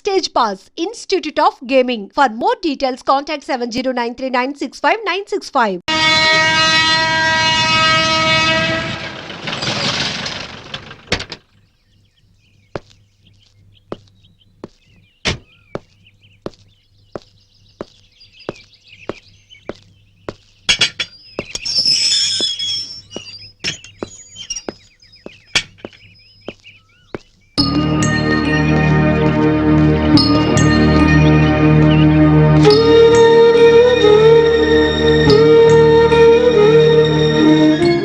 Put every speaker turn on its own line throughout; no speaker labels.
Stage Pass, Institute of Gaming. For more details, contact 7093965965.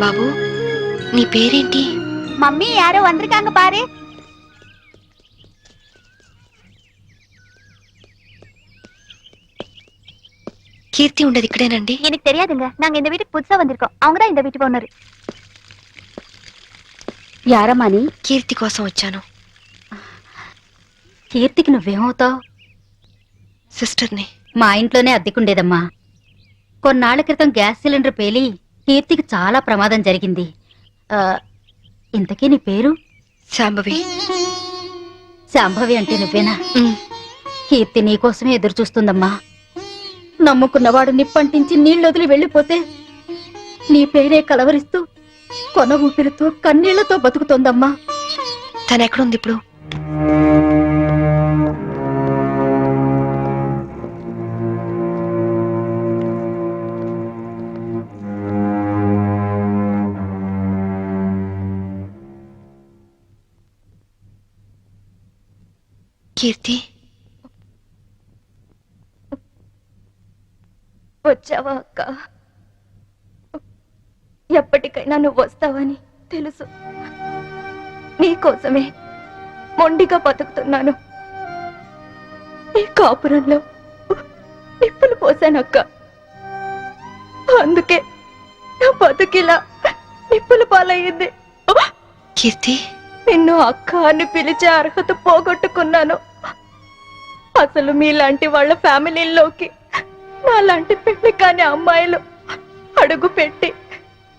బాబు నీ పేరేంటి?
Mummy arrow వందరికాంగ పారే.
కీర్తి ఉండదు ఇక్కడేనండి?
எனக்கு தெரியாதுங்க. நாங்க இந்த வீட்டுக்கு புதுசா வந்திருக்கோம். அவங்க தான் இந்த வீட்டுக்கு ஓனர். యారమ్మని?
కీర్తి కోసం వచ్చాను.
కీర్తికి నువ్వేమవుతావు?
సిస్టర్ని.
మా ఇంట్లోనే అద్దెకుండేదమ్మా. కొన్నాళ్ల క్రితం గ్యాస్ సిలిండర్ పేలి కీర్తికి చాలా ప్రమాదం జరిగింది. ఇంతకీ నీ పేరు?
శాంభవి.
శాంభవి అంటే నువ్వేనా? కీర్తి నీకోసమే ఎదురు చూస్తుందమ్మా. నమ్ముకున్నవాడు నిప్పంటించి నీళ్ళొదిలి వెళ్ళిపోతే నీ పేరే కలవరిస్తూ కొన ఊపిరితో కన్నీళ్లతో బతుకుతోందమ్మా.
తనెక్కడుంది ఇప్పుడు? కీర్తి
వచ్చావా అక్క? ఎప్పటికైనా నువ్వు వస్తావని తెలుసు. నీకోసమే మొండిగా బతుకుతున్నాను. ఈ కాపురంలో నిప్పులు పోసానక్క. అందుకే నా బతుకిలా నిప్పుల పాలయ్యింది.
కీర్తి,
నిన్ను అక్క అని పిలిచే అర్హత పోగొట్టుకున్నాను. అసలు మీలాంటి వాళ్ళ ఫ్యామిలీల్లోకి నాలాంటి పెళ్లి కాని అమ్మాయిలు అడుగు పెట్టి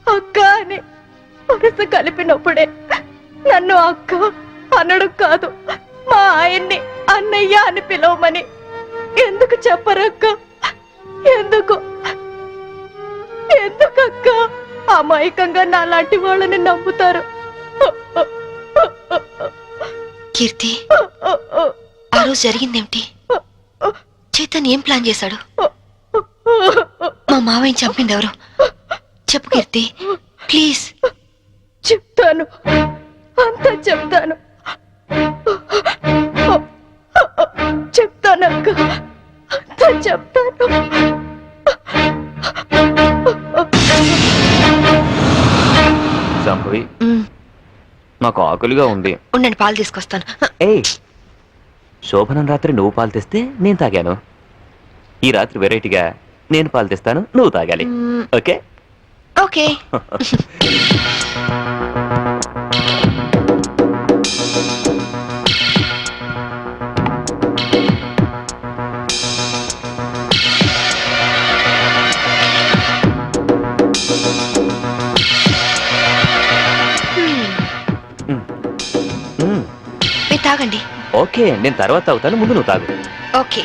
అక్క అని వరుస కలిపినప్పుడే నన్ను అక్క అనడం కాదు, మా ఆయన్ని అన్నయ్య అని పిలవమని ఎందుకు చెప్పరక్క? ఎందుకు ఎందుకక్క అమాయకంగా నాలాంటి వాళ్ళని నమ్ముతారు?
కీర్తి, ఆ రోజు జరిగిందేమిటి? చైతన్ ఏం ప్లాన్ చేశాడు? మా మావయ్యని చంపింది ఎవరు? చెప్పు కీర్తి, ప్లీజ్.
చెప్తాను, అంతా చెప్తాను. చెప్తానక్క, అంతా చెప్తాను.
సంభవి, నాకు ఆకలిగా ఉంది.
ఉండండి, పాలు తీసుకొస్తాను.
ఏయ్, శోభనం రాత్రి నువ్వు పాలు తెస్తే నేను తాగాను. ఈ రాత్రి వెరైటీగా నేను పాలు తెస్తాను, నువ్వు తాగాలి. Okay
okay. మీరు తాగండి.
ఓకే, నేను తర్వాత తాగుతాను, ముందు నువ్వు తాగు.
ఓకే.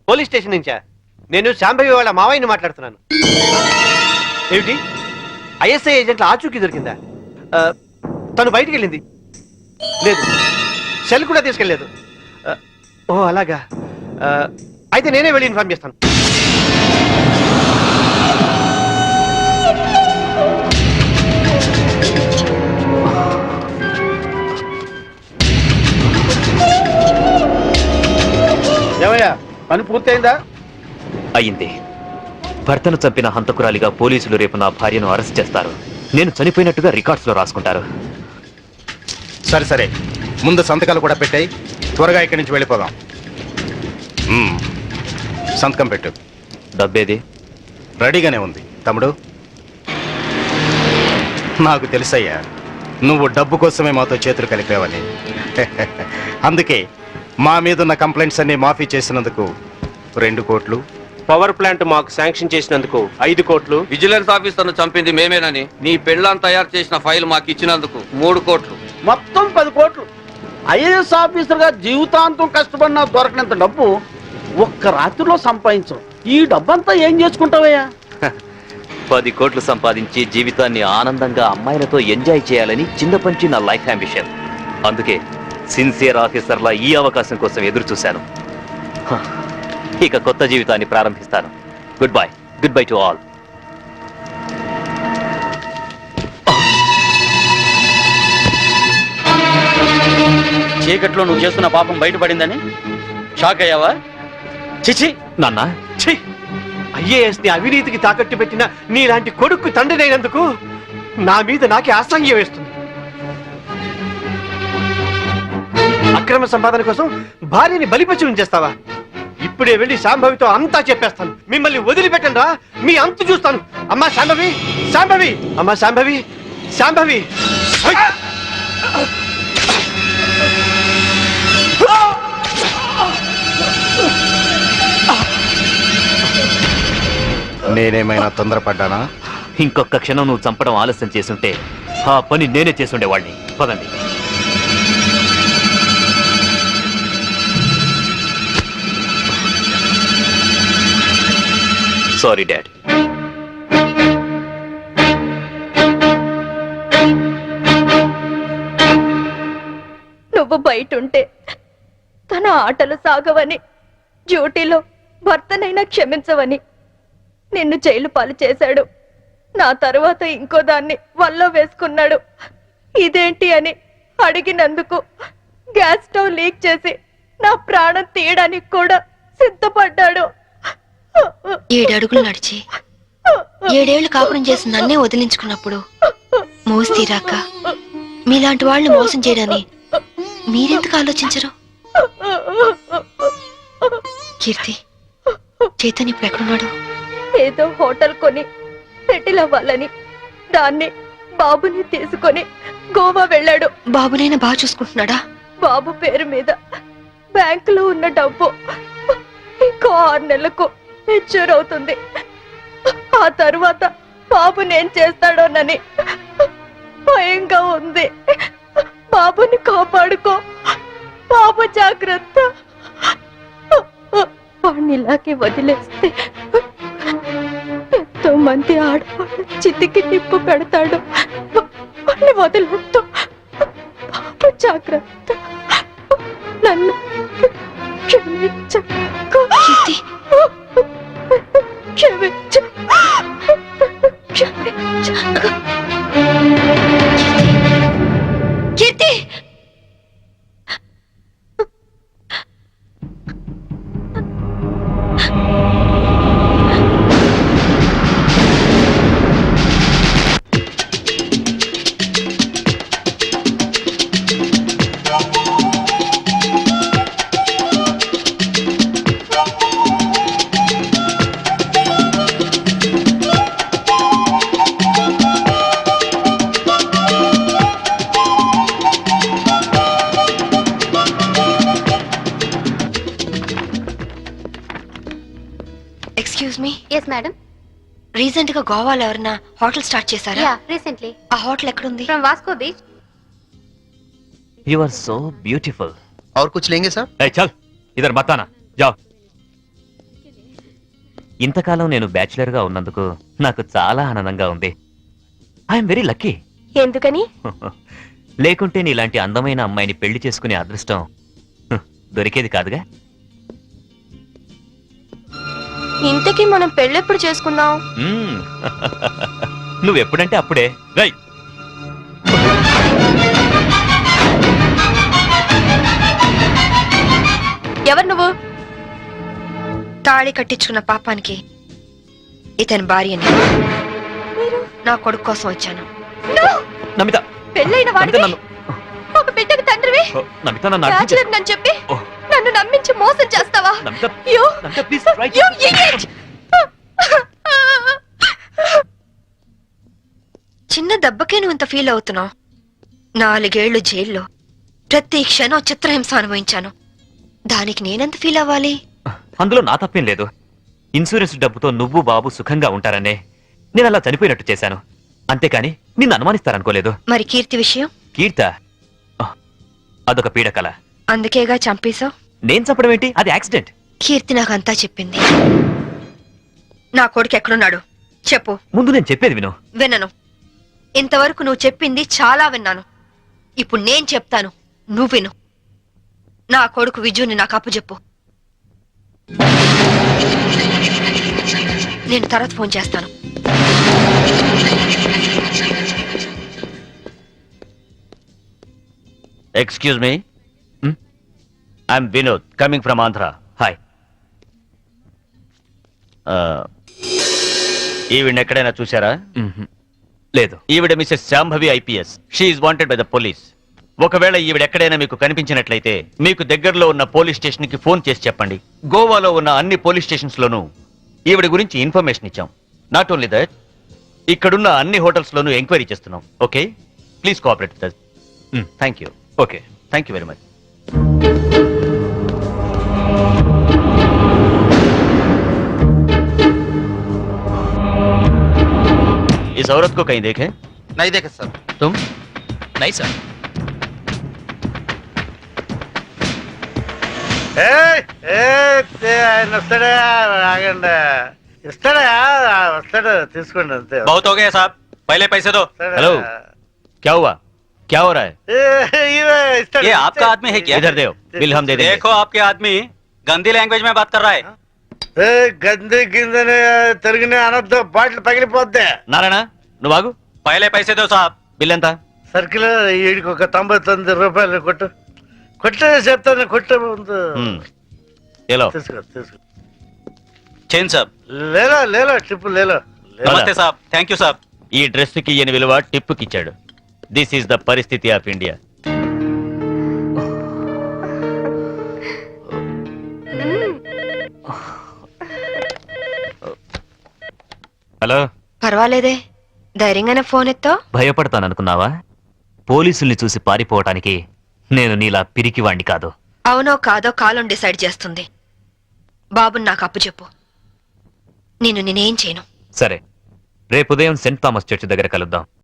పోలీస్ స్టేషన్ నుంచా? నేను శాంభవి వాళ్ళ మావయ్యని మాట్లాడుతున్నాను. ఏమిటి, ఐఎస్ఐ ఏజెంట్ల ఆచూకీ దొరికిందా? తను బయటికి వెళ్ళింది లేదు, సెల్ కూడా తీసుకెళ్ళలేదు. ఓ అలాగా, అయితే నేనే వెళ్ళి ఇన్ఫార్మ్ చేస్తాను.
ఏమయ్యా, పని పూర్తయిందా?
అయింది. భర్తను చంపిన హంతకురాలిగా పోలీసులు రేపు నా భార్యను అరెస్ట్ చేస్తారు. నేను చనిపోయినట్టుగా రికార్డ్స్ లో రాసుకుంటారు.
సరే సరే, ముందు సంతకాలు కూడా పెట్టాయి, త్వరగా ఇక్కడి నుంచి వెళ్ళిపోదాం. సంతకం పెట్టు.
డబ్బేది?
రెడీగానే ఉంది తమ్ముడు. నాకు తెలుసయ్యా, నువ్వు డబ్బు కోసమే మాతో చేతులు కలిపావని. అందుకే మా మీదున్న కంప్లైంట్స్ అన్ని మాఫీ చేసినందుకు 2 కోట్లు,
పవర్ ప్లాంట్ మాకు శాంక్షన్ చేసినందుకు 5 కోట్లు,
విజిలెన్స్ ఆఫీసర్ను చంపింది మేమేనని నీ పెళ్ళాన్ని తయారు చేసిన ఫైల్ మాకు ఇచ్చినందుకు 3 కోట్లు,
మొత్తం 10 కోట్లు. ఐఏఎస్ ఆఫీసర్గా జీవితాంతం కష్టపడినా దొరకనంత డబ్బు ఒక్క రాత్రిలో సంపాదించు. ఈ డబ్బంతా ఏం చేసుకుంటావయ్యా?
10 కోట్లు సంపాదించి జీవితాన్ని ఆనందంగా అమ్మాయిలతో ఎంజాయ్ చేయాలని చిన్నపంచి నా లైఫ్ అంబిషన్. అందుకే సిన్సియర్ ఆఫీసర్లా ఈ అవకాశం కోసం ఎదురు చూశాను. ఇక కొత్త జీవితాన్ని ప్రారంభిస్తాను. Good bye to all.
చీకట్లో నువ్వు చేస్తున్న పాపం బయటపడిందని షాక్ అయ్యావా? చిచి
నాన్న,
ఐఏఎస్ ని అవినీతికి తాకట్టు పెట్టిన నీలాంటి కొడుకు తండ్రినైనందుకు నా మీద నాకే అసహ్యం వేస్తుంది. అక్రమ సంపాదన కోసం భార్యని బలిపశు ఉంచేస్తావా? ఇప్పుడే వెళ్ళి శాంభవితో అంతా చెప్పేస్తాను. మిమ్మల్ని వదిలిపెట్టండి రా, మీ అంతు చూస్తాను. అమ్మా శాంభవి, శాంభవి, అమ్మా శాంభవి, శాంభవి.
నేనేమైనా తొందరపడ్డానా?
ఇంకొక క్షణం నువ్వు చంపడం ఆలస్యం చేసుంటే ఆ పని నేనే చేసుండేవాడిని. పదండి. Sorry dad.
నువ్వు బయటుంటే తన ఆటలు సాగవని, డ్యూటీలో భర్తనైనా క్షమించవని నిన్ను జైలు పాలు చేశాడు. నా తరువాత ఇంకో దాన్ని వల్లో వేసుకున్నాడు. ఇదేంటి అని అడిగినందుకు గ్యాస్ స్టవ్ లీక్ చేసి నా ప్రాణం తీయడానికి కూడా సిద్ధపడ్డాడు.
7 అడుగులు నడిచి 7 ఏళ్లు కాపురం చేసి నన్నే వదిలించుకున్నప్పుడు మోసి తీరాక మీలాంటి వాళ్ళని మోసం చేయడాన్ని మీరెందుకు ఆలోచించరు? కీర్తి, చైతన్య ఇప్పుడు ఎక్కడున్నాడు?
ఏదో హోటల్ కొని సెటిల్ అవ్వాలని దాన్ని బాబుని తీసుకొని గోవా వెళ్ళాడు.
బాబునైనా బాగా చూసుకుంటున్నాడా?
బాబు పేరు మీద బ్యాంకులో ఉన్న డబ్బు ఇంకో 6 నెలలకు మెచ్యూర్ అవుతుంది. ఆ తరువాత బాబునేం చేస్తాడోనని భయంగా ఉంది. బాబుని కాపాడుకో, బాబు జాగ్రత్త. వాడిని ఇలాగే వదిలేస్తే ఎంతో మంది ఆడవాళ్ళు చితికి నిప్పు పెడతాడు. వాడిని వదిలేస్తూ బాబు జాగ్రత్త. నన్ను క్షమించు, క్షమించు, క్షమించు.
Keerthi, excuse me.
Yes madam.
Recent గా గోవాలో ఎవరన్నా హోటల్ స్టార్ట్ చేశారా?
Yeah, recently.
ఆ హోటల్ ఎక్కడుంది?
From Vasco beach.
You are so beautiful.
और कुछ लेंगे साहब?
ए चल, इधर मत आना, जाओ. ఇంతకాలం నేను బ్యాచులర్ గా ఉన్నందుకు నాకు చాలా ఆనందంగా ఉంది. I'm very lucky.
ఎందుకని?
లేకుంటే నీలాంటి అందమైన అమ్మాయిని పెళ్లి చేసుకునే అదృష్టం దొరికేది కాదుగా.
ఇంతకీ మనం పెళ్ళెప్పుడు చేసుకుందాం?
మ్మ్. నువ్వెప్పుడంటే అప్పుడే. రై
ఎవరు నువ్వు?
తాళి కట్టించుకున్న పాపానికి ఇతని భార్యని నా కొడుకు కోసం వచ్చాను.
నమిత,
పెళ్ళైన
నమిత
వాడివి,
నన్ను
ఒక బిడ్డకు తండ్రివి,
ఓ, నమిత నన్ను అర్థం
బ్యాచులర్
చేసుకో.
నన్ను చెప్పి
ఓ.
నన్ను నమ్మించి మోసం చేస్తావా?
Namitha,
You-
Namitha, please, try to-
you idiot!
చిన్న దెబ్బకే నువ్వు ఇంత ఫీల్ అవుతున్నావు. 4 ఏళ్లు జైల్లో ప్రతి క్షణం చిత్రహింస అనుభవించాను. దానికి నేనెంత ఫీల్ అవ్వాలి?
అందులో నా తప్పేం లేదు. ఇన్సూరెన్స్ డబ్బుతో నువ్వు బాబు సుఖంగా ఉంటారనే నేను అలా చనిపోయినట్టు చేశాను. అంతేకాని నిన్ను అనుమానిస్తారనుకోలేదు.
మరి కీర్తి విషయం?
కీర్త అదొక పీడకల.
అందుకేగా చంపేశావు.
నేను చెప్పడం ఏంటి? అది యాక్సిడెంట్.
కీర్తి నాకంతా చెప్పింది. నా కొడుకు ఎక్కడున్నాడు చెప్పు.
ముందు నేను చెప్పేది విను.
వినను. ఇంతవరకు నువ్వు చెప్పింది చాలా విన్నాను. ఇప్పుడు నేను చెప్తాను, నువ్వు విను. నా కొడుకు విజుని నాకు అప్పచెప్పు. నేను తర్వాత ఫోన్ చేస్తాను.
Excuse me, I'm Vinod coming from Andhra.
Hi.
ఈవిడ ఎక్కడైనా చూసారా?
లేదు.
ఈవిడ Mrs Shambhavi IPS. She's wanted by the police. ఒకవేళ ఈవిడ ఎక్కడైనా మీకు కనిపించినట్లయితే మీకు దగ్గరలో ఉన్న పోలీస్ స్టేషన్ కి ఫోన్ చేసి చెప్పండి. గోవాలో ఉన్న అన్ని పోలీస్ స్టేషన్స్ లోనూ ఈవిడ గురించి ఇన్ఫర్మేషన్ ఇచ్చాం. నాట్ ఓన్లీ దట్, ఇక్కడున్న అన్ని హోటల్స్ లోనూ ఎంక్వైరీ చేస్తున్నాం. Okay, please cooperate with us. Thank you.
Okay,
thank you very much. इस औरत को कहीं देखे?
नहीं देखे सर.
तुम?
Nice sir.
ఆయన వస్తాడా? ఆగండి, ఇస్తాడా? వస్తాడు, తీసుకోండి అంతే.
बहुत हो गया साहब, पहले पैसे दो.
हेलो, क्या हुआ? क्या हो रहा है?
ये आपका आदमी है क्या?
इधर दो, बिल हम दे देंगे.
देखो आपके आदमी गंदी लैंग्वेज में बात कर रहा है.
గంది గిందని తిరిగిన అనొద్దు, బాటిల్ పగిలిపోద్ది.
నారాయణ, నువ్వు ఆగు.
पहले पैसे दो साहब.
బిల్ ఎంత?
సర్కిల్ వీడికి ఒక 99 రూపాయలు కొట్టు. కొట్టు చెప్తాను, కొట్టు ముందు.
ఏలో
తీసుకో తీసుకో.
चेन साहब.
లేలో లేలో ట్రిప్ లేలో.
नमस्ते साहब, थैंक यू साहब.
ఈ డ్రెస్ కి ఈయన విలువ టిప్పుకి ఇచ్చాడు. దిస్ ఈస్ ద పరిస్థితి ఆఫ్ ఇండియా.
హలో.
పర్వాలేదే, ధైర్యంగానే ఫోన్ ఎత్తో.
భయపడతాననుకున్నావా? పోలీసుల్ని చూసి పారిపోవటానికి నేను నీలా పిరికివాణ్ణి కాదు.
అవునో కాదో కాలం డిసైడ్ చేస్తుంది. బాబుని నాకు అప్పచెప్పు. నేనేం చేయను.
సరే, రేపు ఉదయం సెంట్ థామస్ చర్చ్ దగ్గర కలుద్దాం.